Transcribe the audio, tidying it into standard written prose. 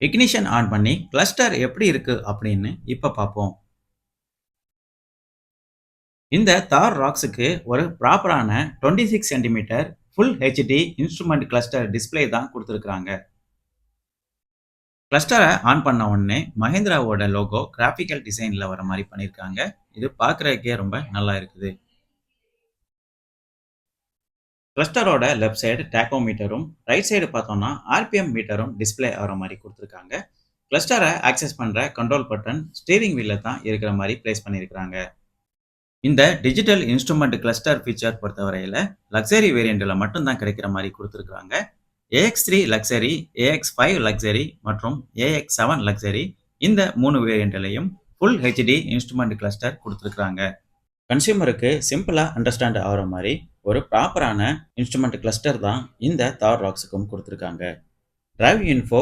Ignition on பண்ணி cluster எப்படி இருக்கு அப்படின்னு இப்ப பார்ப்போம். இந்த தார் ராக்ஸுக்கு ஒரு ப்ராப்பரான 26 centimetre full HD instrument cluster display தான் கொடுத்துருக்காங்க. கிளஸ்டரை ஆன் பண்ண உடனே மஹிந்திராவோட லோகோ கிராஃபிக்கல் டிசைன்ல வர மாதிரி பண்ணியிருக்காங்க. இது பார்க்கறதுக்கே ரொம்ப நல்லா இருக்குது. கிளஸ்டரோட லெஃப்ட் சைடு டேக்கோமீட்டரும் ரைட் சைடு பார்த்தோம்னா ஆர்பிஎம் மீட்டரும் டிஸ்ப்ளே ஆகிற மாதிரி கொடுத்துருக்காங்க. கிளஸ்டரை ஆக்சஸ் பண்ற கண்ட்ரோல் பட்டன் ஸ்டீரிங் வீல்ல தான் இருக்கிற மாதிரி பிளேஸ் பண்ணியிருக்காங்க. இந்த டிஜிட்டல் இன்ஸ்ட்ருமெண்ட் கிளஸ்டர் ஃபீச்சர் பொறுத்தவரையில லக்ஸரி வேரியண்ட்ல மட்டும் தான் கிடைக்கிற மாதிரி கொடுத்துருக்காங்க. AX3 லக்ஸரி, AX5 லக்ஸரி மற்றும் AX7 லக்ஸரி இந்த 3 வேரியண்ட்லயும் ஃபுல் ஹெச்டி இன்ஸ்ட்ருமெண்ட் கிளஸ்டர் கொடுத்துருக்காங்க. கன்சியூமருக்கு சிம்பிளா அண்டர்ஸ்டாண்ட் ஆகிற மாதிரி ஒரு ப்ராப்பரான இன்ஸ்ட்ருமெண்ட் கிளஸ்டர் தான் இந்த தார் ராக்ஸுக்கும் கொடுத்துருக்காங்க. Drive info